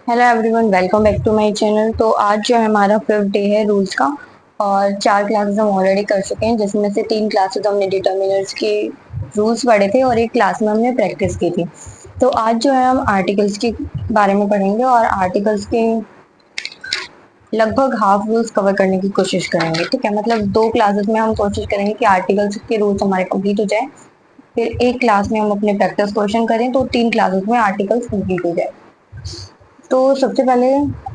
Hello everyone, welcome back to my channel. तो आज जो है हमारा फिफ्थ डे है रूल्स का। और 4 क्लासेस हम ऑलरेडी कर चुके हैं, जिसमें से 3 क्लासेस हमने डिटर्मिनर्स के रूल्स पढ़े थे और एक क्लास में हमने प्रैक्टिस की थी। तो आज जो है हम आर्टिकल्स के बारे में पढ़ेंगे और आर्टिकल्स के लगभग हाफ रूल्स कवर करने की कोशिश करेंगे। ठीक है, मतलब 2 क्लासेस में हम कोशिश करेंगे कि आर्टिकल्स के रूल्स हमारे कंप्लीट हो जाए, फिर एक क्लास में हम अपने प्रैक्टिस क्वेश्चन करें, तो 3 क्लासेस में आर्टिकल्स कंप्लीट हो जाए। तो सबसे पहले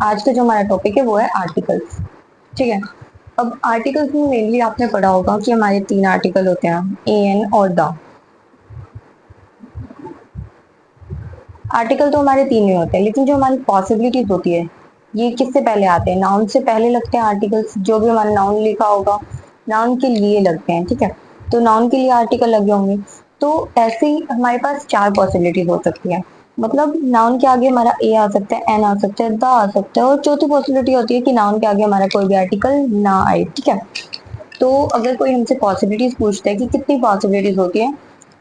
आज का जो हमारा टॉपिक है वो है आर्टिकल्स। ठीक है, अब आर्टिकल्स में मेनली आपने पढ़ा होगा कि हमारे 3 आर्टिकल होते हैं, ए एन और द। आर्टिकल तो हमारे 3 ही होते हैं, लेकिन जो हमारी पॉसिबिलिटीज होती है ये किससे पहले आते हैं? नाउन से पहले लगते हैं आर्टिकल्स। जो भी हमारा नाउन लिखा होगा नाउन के लिए लगते हैं। ठीक है, तो नाउन के लिए आर्टिकल लगे होंगे। तो ऐसे ही हमारे पास 4 पॉसिबिलिटीज हो सकती है। मतलब नाउन के आगे हमारा ए आ सकता है, एन आ सकता है, द आ सकता है, और चौथी पॉसिबिलिटी होती है कि नाउन के आगे हमारा कोई भी आर्टिकल ना आए। ठीक है, तो अगर कोई हमसे पॉसिबिलिटीज पूछता है कि कितनी पॉसिबिलिटीज होती है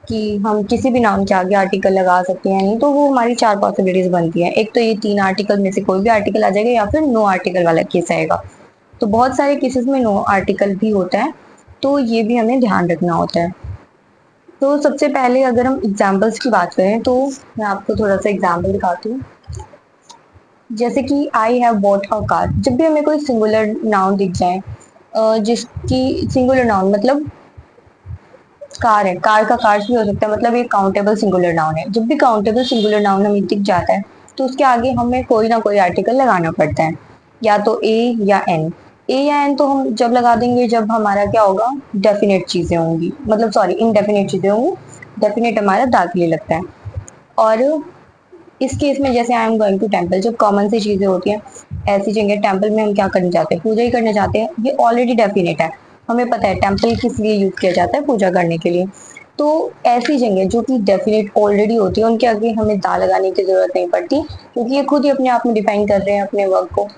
कि हम किसी भी नाउन के आगे आर्टिकल लगा सकते हैं, नहीं, तो वो हमारी 4 पॉसिबिलिटीज बनती है। एक तो ये 3 आर्टिकल में से कोई भी आर्टिकल आ जाएगा, या फिर नो आर्टिकल वाला केस आएगा। तो बहुत सारे केसेस में नो आर्टिकल भी होता है, तो ये भी हमें ध्यान रखना होता है। तो सबसे पहले अगर हम एग्जाम्पल्स की बात करें तो मैं आपको थोड़ा सा एग्जाम्पल दिखाती हूँ। जैसे कि I have bought a car. जब भी हमें कोई सिंगुलर नाउन दिख जाए, जिसकी सिंगुलर नाउन मतलब कार है, कार का कार्स भी हो सकता है, मतलब ये काउंटेबल सिंगुलर नाउन है। जब भी काउंटेबल सिंगुलर नाउन हमें दिख जाता है तो उसके आगे हमें कोई ना कोई आर्टिकल लगाना पड़ता है, या तो ए या एन। ए या एन तो हम जब लगा देंगे जब हमारा क्या होगा, डेफिनेट चीजें होंगी, मतलब सॉरी, इनडेफिनेट चीजें होंगी। डेफिनेट हमारा दाखिले लगता है। और इस केस में जैसे I am going to temple, जब कॉमन सी चीजें होती हैं, ऐसी जगह टेम्पल में हम क्या करने जाते हैं, पूजा ही करने जाते हैं, ये ऑलरेडी डेफिनेट है। हमें पता है टेम्पल किस लिए यूज किया जाता है, पूजा करने के लिए। तो ऐसी जगह जो कि डेफिनेट ऑलरेडी होती है, उनके आगे हमें दा लगाने की जरूरत नहीं पड़ती, क्योंकि ये खुद ही अपने आप में डिफाइन कर रहे हैं अपने वर्क को।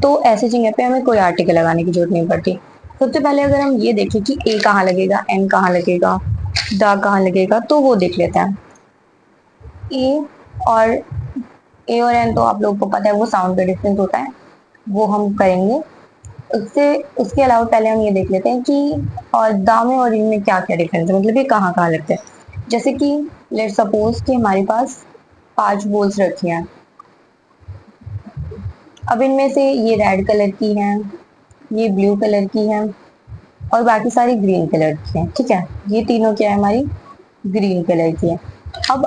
तो ऐसी जगह पे हमें कोई आर्टिकल लगाने की जरूरत नहीं पड़ती। सबसे पहले अगर हम ये देखें कि ए कहाँ लगेगा, एन कहाँ लगेगा, दा कहाँ लगेगा, तो वो देख लेते हैं। ए और ए और एन तो आप लोगों को पता है वो साउंड का डिफरेंस होता है, वो हम करेंगे। उससे उसके अलावा पहले हम ये देख लेते हैं कि और दा में और इन में क्या क्या डिफरेंस है, मतलब ये कहाँ कहाँ लगते हैं। जैसे कि लेट सपोज कि हमारे पास 5 बॉल्स रखी हैं। अब इनमें से ये रेड कलर की हैं, ये ब्लू कलर की हैं, और बाकी सारी ग्रीन कलर की हैं। ठीक है, ये तीनों क्या है, हमारी ग्रीन कलर की है। अब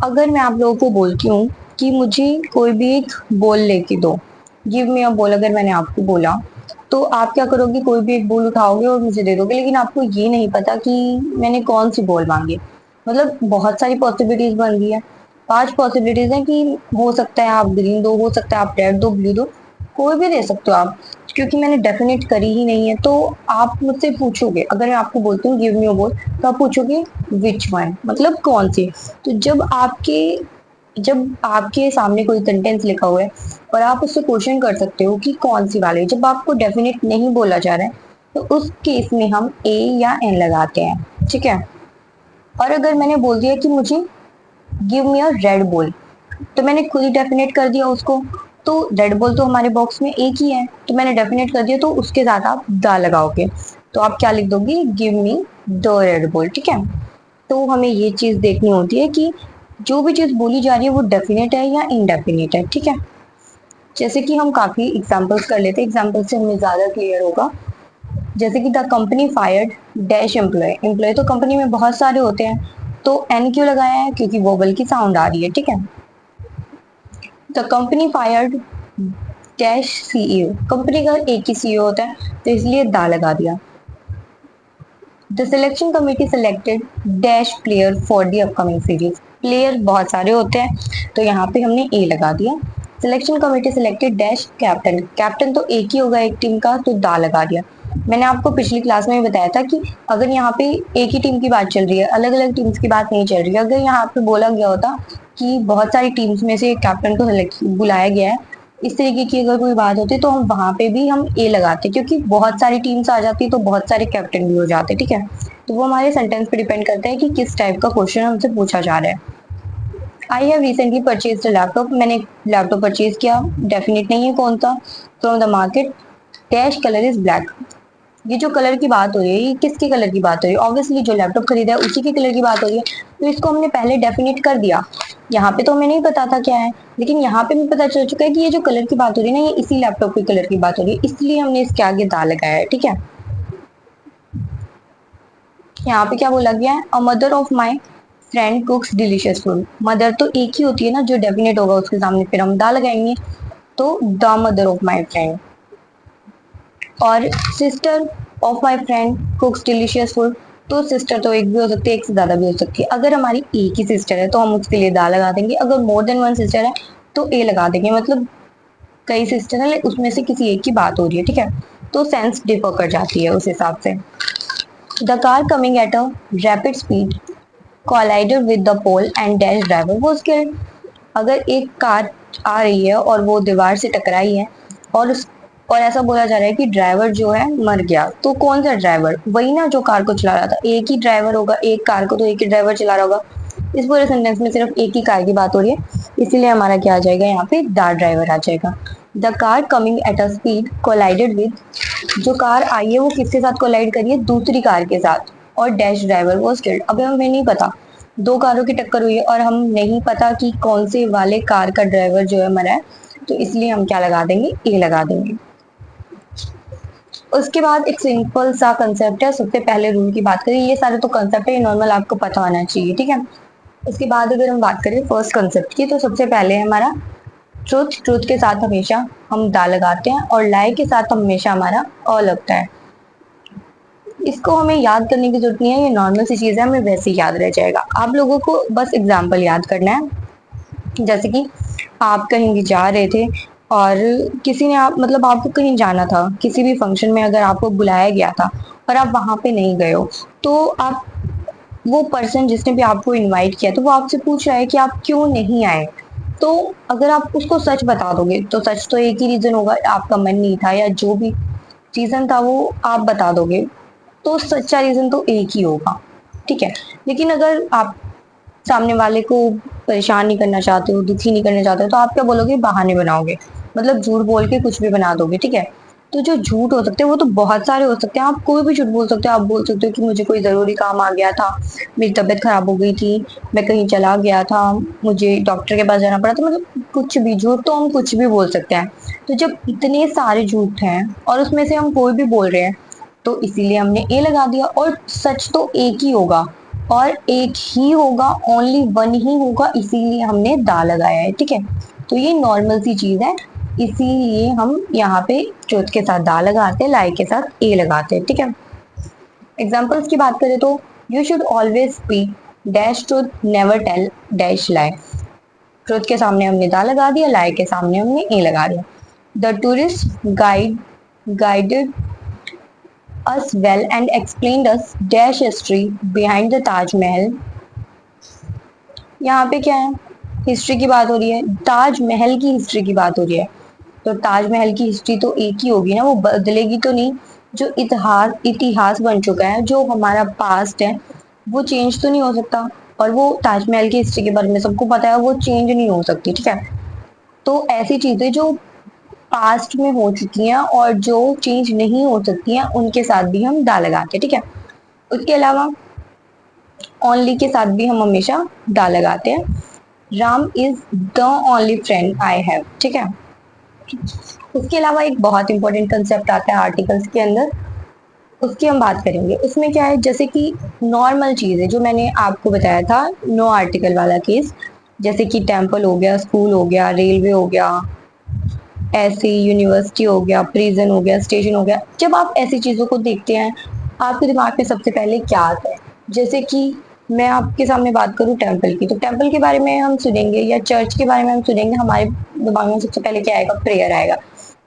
अगर मैं आप लोगों को बोलती हूँ कि मुझे कोई भी एक बॉल लेके दो, गिव मी अ बॉल, अगर मैंने आपको बोला, तो आप क्या करोगे, कोई भी एक बॉल उठाओगे और मुझे दे दोगे, लेकिन आपको ये नहीं पता कि मैंने कौन सी बॉल मांगी। मतलब बहुत सारी पॉसिबिलिटीज बन गई है। 5 पॉसिबिलिटीज है कि हो सकता है आप ग्रीन दो, हो सकता है आप रेड दो, ब्लू दो, कोई भी दे सकते हो आप, क्योंकि मैंने डेफिनेट करी ही नहीं है। तो आप मुझसे पूछोगे, अगर मैं आपको बोलती हूँ गिव मी अ बॉल, तो आप पूछोगे विच वन, मतलब कौन सी। तो जब आपके सामने कोई सेंटेंस लिखा हुआ है और आप उससे क्वेश्चन कर सकते हो कि कौन सी वाली, जब आपको डेफिनेट नहीं बोला जा रहा है, तो उस केस में हम ए या एन लगाते हैं। ठीक है, और अगर मैंने बोल दिया कि मुझे गिव मी अ रेड बॉल, तो मैंने खुद ही डेफिनेट कर दिया उसको। तो रेड बॉल तो हमारे बॉक्स में एक ही है, तो मैंने डेफिनेट कर दिया, तो उसके साथ आप द लगाओगे। तो आप क्या लिख दोगे, give me the red ball. ठीक है, तो हमें ये चीज देखनी होती है कि जो भी चीज बोली जा रही है वो डेफिनेट है या इनडेफिनेट है। ठीक है, जैसे कि हम काफी एग्जांपल्स कर लेते हैं, एग्जांपल से हमें ज्यादा क्लियर होगा। जैसे कि the company fired dash employee. Employee तो कंपनी में बहुत सारे होते हैं, तो एन क्यों लगाया है, क्योंकि वोबल की साउंड आ रही है। ठीक है, the company fired dash CEO. Company का एक ही सीईओ होता है, तो इसलिए दा लगा दिया। The selection committee selected dash player for the upcoming series. Player बहुत सारे होते हैं, तो यहाँ पे हमने ए लगा दिया। Selection committee selected dash captain. Captain तो एक ही होगा एक टीम का, तो दा लगा दिया। मैंने आपको पिछली क्लास में बताया था कि अगर यहाँ पे एक ही टीम की बात चल रही है, अलग अलग टीम्स की बात नहीं चल रही है, अगर यहाँ पे बोला गया होता कि बहुत सारी टीम्स में से कैप्टन को बुलाया गया है, इस तरीके की अगर कोई बात होती तो हम वहां पे भी हम ए लगाते, क्योंकि बहुत सारी टीम्स आ जाती तो बहुत सारे कैप्टन भी हो जाते। ठीक है, तो वो हमारे सेंटेंस पे डिपेंड करता है कि किस टाइप का क्वेश्चन हमसे पूछा जा रहा है। I have recently purchase a laptop, मैंने एक लैपटॉप परचेज किया, डेफिनेट नहीं है कौन सा, from the market, dash colour is black. ये जो कलर की बात हो रही है, ये किसके कलर की बात हो रही है? ऑब्वियसली जो लैपटॉप खरीदा है उसी के कलर की बात हो रही है, तो इसको हमने पहले डेफिनेट कर दिया। यहाँ पे तो हमें नहीं पता था क्या है, लेकिन यहाँ पे हमें पता चल चुका है कि ये जो कलर की बात हो रही है ना, ये इसी लैपटॉप के कलर की बात हो रही है, इसलिए हमने इसके आगे दा लगाया है। ठीक है, यहाँ पे क्या बोला गया है? A mother of my friend cooks delicious food. Mother तो एक ही होती है ना, जो डेफिनेट होगा उसके सामने फिर हम दा लगाएंगे, तो the mother of my friend. और sister of my friend cooks delicious food, तो सिस्टर तो एक भी हो सकती है, एक से ज्यादा भी हो सकती है। अगर हमारी एक ही सिस्टर है तो हम उसके लिए दा लगा देंगे, अगर मोर देन वन सिस्टर है तो ए लगा देंगे, मतलब कई सिस्टर है उसमें से किसी एक की बात हो रही है। ठीक है, तो सेंस डिफर कर जाती है उस हिसाब से। The car coming at a rapid speed collided with the pole and dash driver was killed. अगर एक कार आ रही है और वो दीवार से टकराई है, और और ऐसा बोला जा रहा है कि ड्राइवर जो है मर गया, तो कौन सा ड्राइवर? वही ना जो कार को चला रहा था, एक ही ड्राइवर होगा, एक कार को तो एक ही ड्राइवर चला रहा होगा। इस पूरे सेंटेंस में सिर्फ एक ही कार की बात हो रही है, इसीलिए हमारा क्या आ जाएगा यहाँ पे? द ड्राइवर आ जाएगा। The car coming at a speed collided with, जो कार आई है वो किसके साथ कोलाइड करी है? दूसरी कार के साथ, और डैश ड्राइवर वाज किल्ड। अभी हमें नहीं पता, दो कारों की टक्कर हुई है और हम नहीं पता कि कौन से वाले कार का ड्राइवर जो है मरा है, तो इसलिए हम क्या लगा देंगे? ए लगा देंगे। उसके बाद एक सिंपल सा कंसेप्ट है, सबसे पहले रूल की बात करें, ये सारे तो कंसेप्ट है, ये नॉर्मल आपको पता होना चाहिए। ठीक है, उसके बाद अगर हम बात करें फर्स्ट कंसेप्ट की, तो सबसे पहले हमारा ट्रुथ, ट्रुथ के साथ हमेशा हम दा लगाते हैं, और लाई के साथ हमेशा हमारा अ लगता है। इसको हमें याद करने की जरूरत नहीं है, ये नॉर्मल सी चीज है, हमें वैसे ही याद रह जाएगा। आप लोगों को बस एग्जाम्पल याद करना है, जैसे कि आप कहीं भी जा रहे थे और किसी ने आप मतलब आपको कहीं जाना था, किसी भी फंक्शन में अगर आपको बुलाया गया था और आप वहां पे नहीं गए हो, तो आप, वो पर्सन जिसने भी आपको इनवाइट किया तो वो आपसे पूछ रहा है कि आप क्यों नहीं आए, तो अगर आप उसको सच बता दोगे, तो सच तो एक ही रीजन होगा, आपका मन नहीं था, या जो भी रीजन था वो आप बता दोगे, तो सच्चा रीजन तो एक ही होगा। ठीक है, लेकिन अगर आप सामने वाले को परेशान नहीं करना चाहते हो, दुखी नहीं करना चाहते हो, तो आप क्या बोलोगे? बहाने बनाओगे, मतलब झूठ बोल के कुछ भी बना दोगे। ठीक है, तो जो झूठ हो सकते हैं वो तो बहुत सारे हो सकते हैं, आप कोई भी झूठ बोल सकते हो। आप बोल सकते हो कि मुझे कोई जरूरी काम आ गया था, मेरी तबीयत खराब हो गई थी, मैं कहीं चला गया था, मुझे डॉक्टर के पास जाना पड़ा, तो मतलब कुछ भी झूठ तो हम कुछ भी बोल सकते हैं। तो जब इतने सारे झूठ हैं और उसमें से हम कोई भी बोल रहे हैं, तो इसीलिए हमने ए लगा दिया। और सच तो एक ही होगा, और एक ही होगा, ओनली वन ही होगा, इसीलिए हमने दा लगाया है। ठीक है, तो ये नॉर्मल सी चीज है, इसीलिए हम यहाँ पे ट्रुथ के साथ दा लगाते हैं, लाई के साथ ए लगाते हैं। ठीक है, एग्जाम्पल्स की बात करें तो you should always speak dash truth, never tell dash lie. Truth के सामने हमने दा लगा दिया, लाई के सामने हमने ए लगा दिया। The tourist guide guided us well and explained us dash history behind the Taj Mahal। यहाँ पे क्या है? हिस्ट्री की बात हो रही है, ताजमहल की हिस्ट्री की बात हो रही है, तो ताजमहल की हिस्ट्री तो एक ही होगी ना, वो बदलेगी तो नहीं। जो इतिहास इतिहास बन चुका है, जो हमारा पास्ट है, वो चेंज तो नहीं हो सकता, और वो ताजमहल की हिस्ट्री के बारे में सबको पता है, वो चेंज नहीं हो सकती। ठीक है, तो ऐसी चीजें जो पास्ट में हो चुकी हैं और जो चेंज नहीं हो सकती हैं, उनके साथ भी हम दा लगाते हैं। ठीक है, उसके अलावा ओनली के साथ भी हम हमेशा दा लगाते हैं। Ram is the only friend I have. ठीक है, उसके अलावा एक बहुत इंपॉर्टेंट कंसेप्ट आता है आर्टिकल्स के अंदर, उसकी हम बात करेंगे। उसमें क्या है, जैसे कि नॉर्मल चीज है जो मैंने आपको बताया था, नो आर्टिकल वाला केस, जैसे कि टेम्पल हो गया, स्कूल हो गया, रेलवे हो गया, ऐसे यूनिवर्सिटी हो गया, प्रिजन हो गया, स्टेशन हो गया। जब आप ऐसी चीजों को देखते हैं, आपके दिमाग में सबसे पहले क्या आता है? जैसे कि मैं आपके सामने बात करूं टेम्पल की, तो टेम्पल के बारे में हम सुनेंगे या चर्च के बारे में हम सुनेंगे, हमारे दिमाग में सबसे पहले क्या आएगा? प्रेयर आएगा,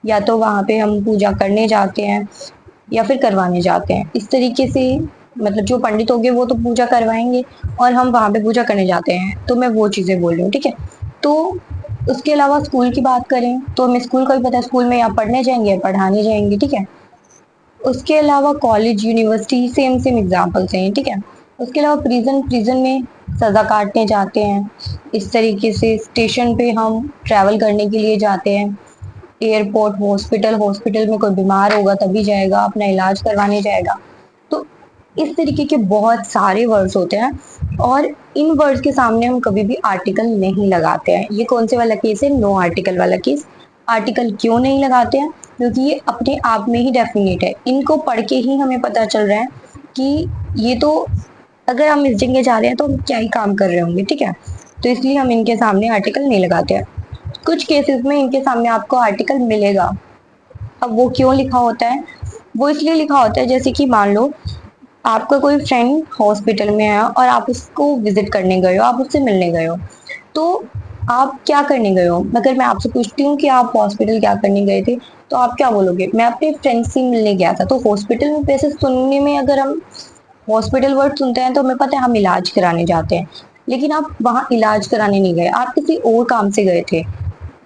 या तो वहां पे हम पूजा करने जाते हैं या फिर करवाने जाते हैं, इस तरीके से। मतलब जो पंडित होंगे वो तो पूजा करवाएंगे और हम वहां पे पूजा करने जाते हैं, तो मैं वो चीजें बोल रही हूँ। ठीक है, तो उसके अलावा स्कूल की बात करें तो हमें स्कूल का भी पता है, स्कूल में या पढ़ने जाएंगे या पढ़ाने जाएंगे। ठीक है, उसके अलावा college, university, same same examples हैं। ठीक है, उसके अलावा प्रिजन में सजा काटने जाते हैं। इस तरीके से स्टेशन पे हम ट्रैवल करने के लिए जाते हैं। एयरपोर्ट, हॉस्पिटल, हॉस्पिटल में कोई बीमार होगा तभी जाएगा, अपना इलाज करवाने जाएगा। तो इस तरीके के बहुत सारे वर्ड्स होते हैं और इन वर्ड्स के सामने हम कभी भी आर्टिकल नहीं लगाते हैं। ये कौन से वाला केस है? नो आर्टिकल वाला केस। आर्टिकल क्यों नहीं लगाते हैं? क्योंकि ये अपने आप में ही डेफिनेट है। इनको पढ़ के ही हमें पता चल रहा है कि ये तो, अगर हम इस जगह जा रहे हैं तो हम क्या ही काम कर रहे होंगे, ठीक है। तो इसलिए हम इनके सामने आर्टिकल नहीं लगाते हैं। कुछ केसेस में इनके सामने आपको आर्टिकल मिलेगा। अब वो क्यों लिखा होता है? वो इसलिए लिखा होता है, जैसे कि मान लो आपका कोई फ्रेंड हॉस्पिटल में है और आप उसको विजिट करने गए हो, आप उससे मिलने गए हो, तो आप क्या करने गए हो? अगर मैं आपसे पूछती हूँ कि आप हॉस्पिटल क्या करने गए थे, तो आप क्या बोलोगे? मैं अपने फ्रेंड से मिलने गया था। तो हॉस्पिटल में वैसे सुनने में, अगर हम हॉस्पिटल वर्ड सुनते हैं तो हमें पता है हम इलाज कराने जाते हैं, लेकिन आप वहाँ इलाज कराने नहीं गए, आप किसी और काम से गए थे।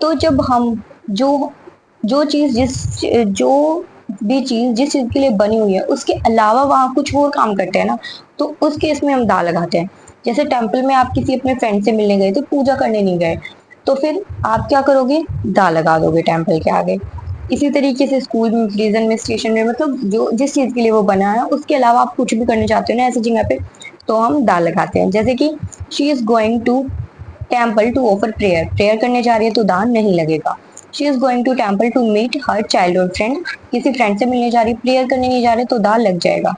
तो जब हम जो जो चीज जिस जो भी चीज जिस चीज के लिए बनी हुई है उसके अलावा वहां कुछ और काम करते हैं ना, तो उस केस में हम दा लगाते हैं। जैसे टेम्पल में आप किसी अपने फ्रेंड से मिलने गए थे, पूजा करने नहीं गए, तो फिर आप क्या करोगे? दा लगा दोगे टेम्पल के आगे। इसी तरीके से स्कूल में, प्रिजन में, स्टेशन में, मतलब जो जिस चीज के लिए वो बना है उसके अलावा आप कुछ भी करने चाहते हो ना ऐसी जगह पे, तो हम दा लगाते हैं। जैसे कि she is going to temple to offer prayer, prayer करने जा रही है तो दान नहीं लगेगा। She is going to temple to meet her childhood friend, किसी फ्रेंड से मिलने जा रही, प्रेयर करने नहीं जा रहे तो दान लग जाएगा।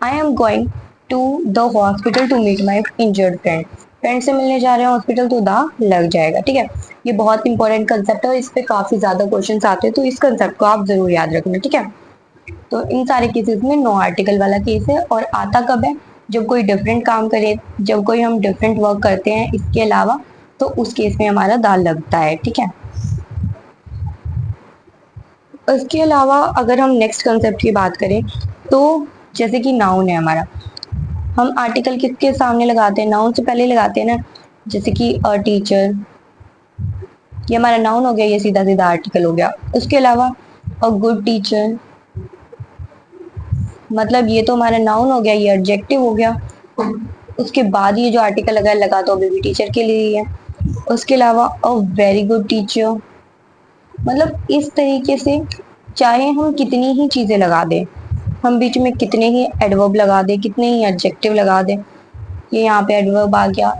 I am going to the hospital to meet my injured friend, friend से मिलने जा रहे हैं हॉस्पिटल तो दा लग जाएगा, ठीक है। ये बहुत इंपॉर्टेंट कंसेप्ट है और इस पे काफी ज्यादा क्वेश्चन आते हैं, तो इस कंसेप्ट को आप जरूर याद रखना, ठीक है। तो इन सारे केसेस में नो आर्टिकल वाला केस है। और आता कब है? जब कोई डिफरेंट काम करे, जब कोई हम डिफरेंट वर्क करते हैं इसके अलावा, तो उस केस में हमारा दाल लगता है, ठीक है। इसके अलावा अगर हम नेक्स्ट कंसेप्ट की बात करें, तो जैसे कि नाउन है हमारा, हम आर्टिकल किसके सामने लगाते हैं? नाउन से पहले लगाते हैं ना। जैसे कि अ टीचर, ये हमारा नाउन हो गया, ये सीधा सीधा आर्टिकल हो गया। उसके अलावा अ गुड टीचर, मतलब ये तो हमारा नाउन हो गया, ये एडजेक्टिव हो गया। उसके बाद ये जो आर्टिकल लगा तो अभी भी टीचर के लिए ही है। उसके अलावा अ वेरी गुड टीचर, मतलब इस तरीके से चाहे हम कितनी ही चीजें लगा दें, हम बीच में कितने ही एडवर्ब लगा दें, कितने ही एडजेक्टिव लगा दें, ये यहाँ पे एडवर्ब आ गया,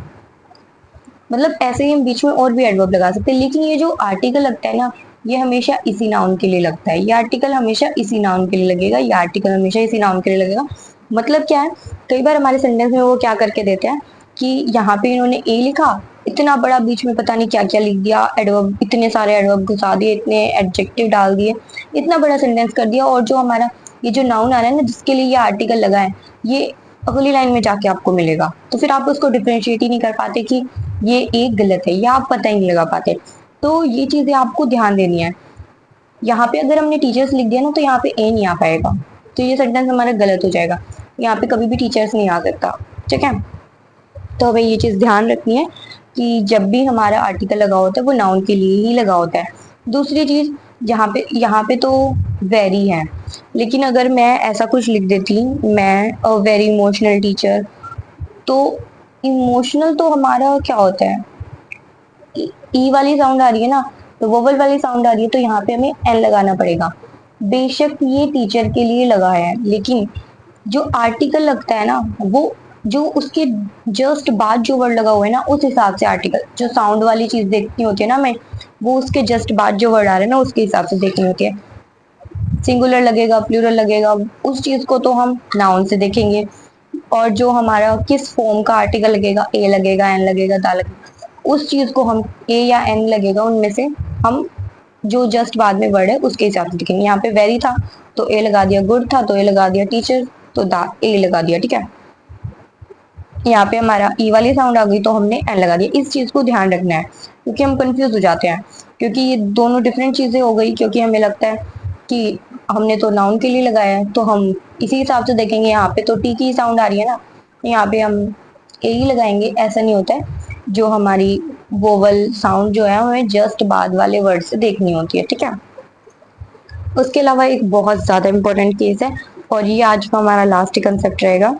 मतलब ऐसे ही हम बीच में और भी एडवर्ब लगा सकते हैं। लेकिन ये जो आर्टिकल लगता है ना, ये हमेशा इसी नाउन के लिए लगता है। ये आर्टिकल हमेशा इसी नाउन के लिए लगेगा, ये आर्टिकल हमेशा इसी नाउन के लिए लगेगा। मतलब क्या है, कई बार हमारे सेंटेंस में वो क्या करके देते हैं कि यहाँ पे इन्होंने ए लिखा, इतना बड़ा बीच में पता नहीं क्या क्या लिख दिया, एडवर्ब, इतने सारे एडवर्ब घुसा दिए, इतने एडजेक्टिव डाल दिए, इतना बड़ा सेंटेंस कर दिया, और जो हमारा ये जो नाउन आ रहा है ना जिसके लिए ये आर्टिकल लगा है, ये अगली लाइन में जाके आपको मिलेगा। तो फिर आप उसको डिफ्रेंशिएट ही नहीं कर पाते कि ये एक गलत है, या आप पता ही नहीं लगा पाते। तो ये चीजें आपको ध्यान देनी है। यहाँ पे अगर हमने टीचर्स लिख दिया ना तो यहाँ पे ए नहीं आ पाएगा, तो ये सेंटेंस हमारा गलत हो जाएगा। यहाँ पे कभी भी टीचर्स नहीं आ सकता, ठीक है। तो हमें ये चीज ध्यान रखनी है कि जब भी हमारा आर्टिकल लगा होता है वो नाउन के लिए ही लगा होता है। दूसरी चीज, यहाँ पे तो वेरी है, लेकिन अगर मैं ऐसा कुछ लिख देती, मैं अ वेरी इमोशनल टीचर, तो इमोशनल तो हमारा क्या होता है, ई वाली साउंड आ रही है ना, तो वोवल वाली साउंड आ रही है, तो यहाँ पे हमें एन लगाना पड़ेगा। बेशक ये टीचर के लिए लगा है, लेकिन जो आर्टिकल लगता है ना, वो जो उसके जस्ट बाद जो वर्ड लगा हुआ है ना, उस हिसाब से आर्टिकल, जो साउंड वाली चीज देखनी होती है ना हमें, वो उसके जस्ट बाद जो वर्ड आ रहे हैं ना उसके हिसाब से देखनी होती है। सिंगुलर लगेगा, प्लूरल लगेगा, उस चीज को तो हम नाउन से देखेंगे। और जो हमारा किस फॉर्म का आर्टिकल लगेगा, ए लगेगा, एन लगेगा, दा लगेगा, उस चीज को हम ए या एन लगेगा उनमें से हम जो जस्ट बाद में वर्ड है उसके हिसाब से देखेंगे। यहाँ पे वेरी था तो ए लगा दिया, गुड था तो ए लगा दिया, टीचर तो दा ए लगा दिया, ठीक है। यहाँ पे हमारा ई वाली साउंड आ गई तो हमने एन लगा दिया। इस चीज को ध्यान रखना है क्योंकि हम कंफ्यूज हो जाते हैं, क्योंकि ये दोनों डिफरेंट चीजें हो गई। क्योंकि हमें लगता है कि हमने तो नाउन के लिए लगाया है तो हम इसी हिसाब से देखेंगे, यहाँ पे तो टी की साउंड आ रही है ना, यहाँ पे हम ए ही लगाएंगे, ऐसा नहीं होता है। जो हमारी वोवल साउंड जो है हमें जस्ट बाद वाले वर्ड से देखनी होती है, ठीक है। उसके अलावा एक बहुत ज्यादा इंपॉर्टेंट केस है और ये आज का हमारा लास्ट कंसेप्ट रहेगा,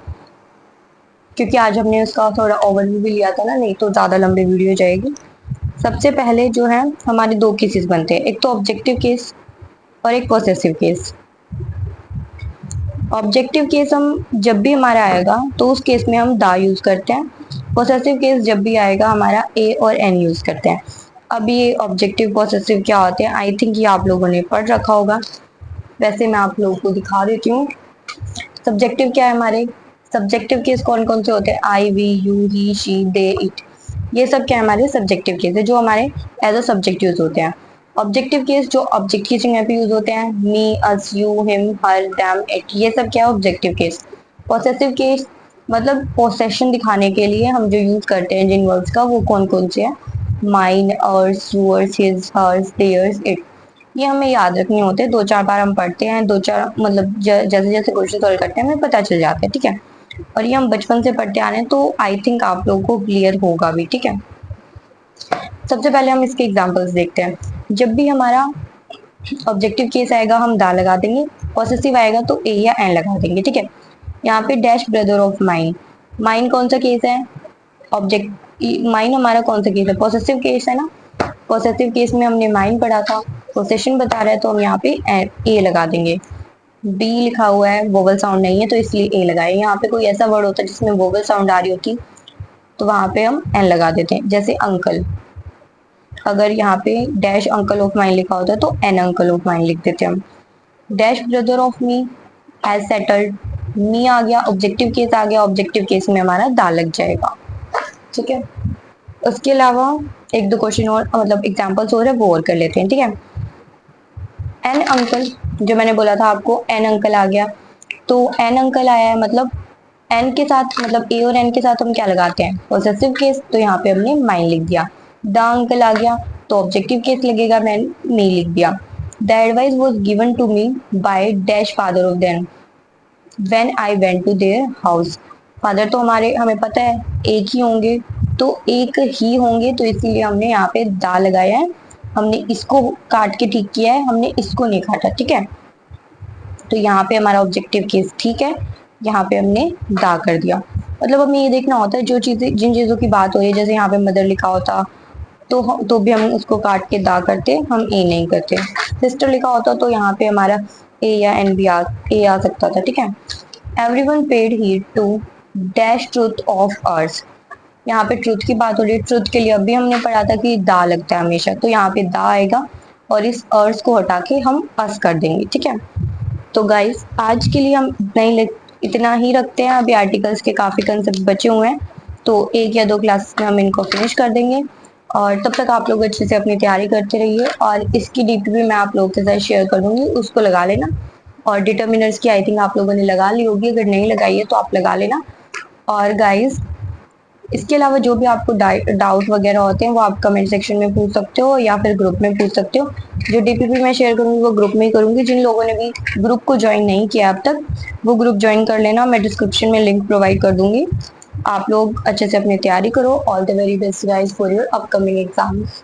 क्योंकि आज हमने उसका थोड़ा ओवरव्यू भी लिया था ना, नहीं तो ज़्यादा लंबी वीडियो जाएगी। सबसे पहले जो है हमारे दो केसेस बनते हैं, एक तो ऑब्जेक्टिव केस और एक पॉसेसिव केस। ऑब्जेक्टिव केस हम जब भी हमारा आएगा तो उस केस में हम दा यूज करते हैं। पॉसेसिव केस जब भी आएगा हमारा ए और एन यूज करते हैं। अब ये ऑब्जेक्टिव पॉसेसिव क्या होते हैं, आई थिंक ये आप लोगों ने पढ़ रखा होगा। वैसे मैं आप लोगों को दिखा देती हूँ। सब्जेक्टिव क्या है हमारे, सब्जेक्टिव केस कौन कौन से होते हैं, I, we, you, he, she, they, it, ये सब क्या है हमारे सब्जेक्टिव केस है, जो हमारे एज अ सब्जेक्ट यूज होते हैं। ऑब्जेक्टिव केस जो ऑब्जेक्ट की जगह पे यूज होते हैं, me, us, you, him, her, them, it, ये सब क्या है ऑब्जेक्टिव केस। पॉसेसिव केस मतलब पोसेशन दिखाने के लिए हम जो यूज करते हैं जिन वर्ड्स का, वो कौन कौन से हैं, mine, ours, yours, his, hers, theirs, it, ये हमें याद रखने होते हैं। दो चार बार हम पढ़ते हैं, दो चार मतलब जैसे जैसे क्वेश्चन सॉल्व करते हैं हमें पता चल जाता है, ठीक है। और ये हम बचपन से पढ़ते आ रहे हैं, तो आई थिंक आप लोगों को क्लियर होगा भी, ठीक है। सबसे पहले हम इसके एग्जांपल्स देखते हैं। जब भी हमारा ऑब्जेक्टिव केस आएगा हम दा लगा देंगे, पॉसेसिव आएगा तो ए या एन लगा देंगे, ठीक है। यहाँ पे dash brother of mine, mine कौन सा केस है, ऑब्जेक्ट माइन हमारा कौन सा केस है, पॉसेसिव केस है ना। पॉसेसिव केस में हमने माइन पढ़ा था, पोसेशन बता रहा है तो हम यहाँ पे ए लगा देंगे। बी लिखा हुआ है, वोवल साउंड नहीं है तो इसलिए ए लगाए। यहाँ पे कोई ऐसा वर्ड होता है जिसमें वोवल साउंड आ रही होती तो वहां पे हम एन लगा देते हैं, जैसे अंकल। अगर यहाँ पे डैश अंकल ऑफ माइन लिखा होता है तो एन अंकल ऑफ माइन लिख देते हैं हम। Dash brother of me has settled, me आ गया, ऑब्जेक्टिव केस आ गया, ऑब्जेक्टिव केस में हमारा दा लग जाएगा, ठीक है। उसके अलावा एक दो क्वेश्चन और मतलब एग्जांपल्स और है वो और कर लेते हैं, ठीक है। एन अंकल, जो मैंने बोला था आपको एन अंकल आ गया, तो एन अंकल आया है मतलब एन के साथ मतलब ए और एन के साथ हम क्या लगाते हैं पॉसेसिव केस, तो यहाँ पे हमने माइन लिख दिया। द अंकल आ गया तो ऑब्जेक्टिव केस लगेगा, मैंने मी लिख दिया। The advice was given to me by dash father of them when I went to their house. Father तो हमारे हमें पता है एक ही होंगे, तो एक ही होंगे तो इसीलिए हमने यहाँ पे दा लगाया है। हमने इसको काट के ठीक किया है, हमने इसको नहीं काटा, ठीक है। तो यहाँ पे हमारा ऑब्जेक्टिव केस ठीक है, यहाँ पे हमने दा कर दिया। मतलब हमें ये देखना होता है जो चीजें जिन चीजों की बात हो रही है, जैसे यहाँ पे मदर लिखा होता तो भी हम उसको काट के दा करते, हम ए नहीं करते। सिस्टर लिखा होता तो यहाँ पे हमारा ए या एन भी आ सकता था, ठीक है। Everyone paid heed to dash truth of ours, यहाँ पे ट्रूथ की बात हो रही है, ट्रूथ के लिए अभी हमने पढ़ा था कि दा लगता है हमेशा, तो यहाँ पे दा आएगा और इस अर्स को हटा के हम अस कर देंगे, ठीक है। तो गाइस आज के लिए हम इतना ही रखते हैं, अभी आर्टिकल्स के काफी कंसेप्ट बचे हुए हैं, तो एक या दो क्लास में हम इनको फिनिश कर देंगे। और तब तक आप लोग अच्छे से अपनी तैयारी करते रहिए, और इसकी डीपी मैं आप लोगों के साथ शेयर कर दूंगी, उसको लगा लेना। और डिटर्मिनर्स की आई थिंक आप लोगों ने लगा ली होगी, अगर नहीं लगाई है तो आप लगा लेना। और गाइस इसके अलावा जो भी आपको डाउट वगैरह होते हैं वो आप कमेंट सेक्शन में पूछ सकते हो या फिर ग्रुप में पूछ सकते हो। जो डीपीपी मैं शेयर करूंगी वो ग्रुप में ही करूंगी। जिन लोगों ने भी ग्रुप को ज्वाइन नहीं किया अब तक वो ग्रुप ज्वाइन कर लेना, मैं डिस्क्रिप्शन में लिंक प्रोवाइड कर दूंगी। आप लोग अच्छे से अपनी तैयारी करो। All the very best guys for your upcoming exams.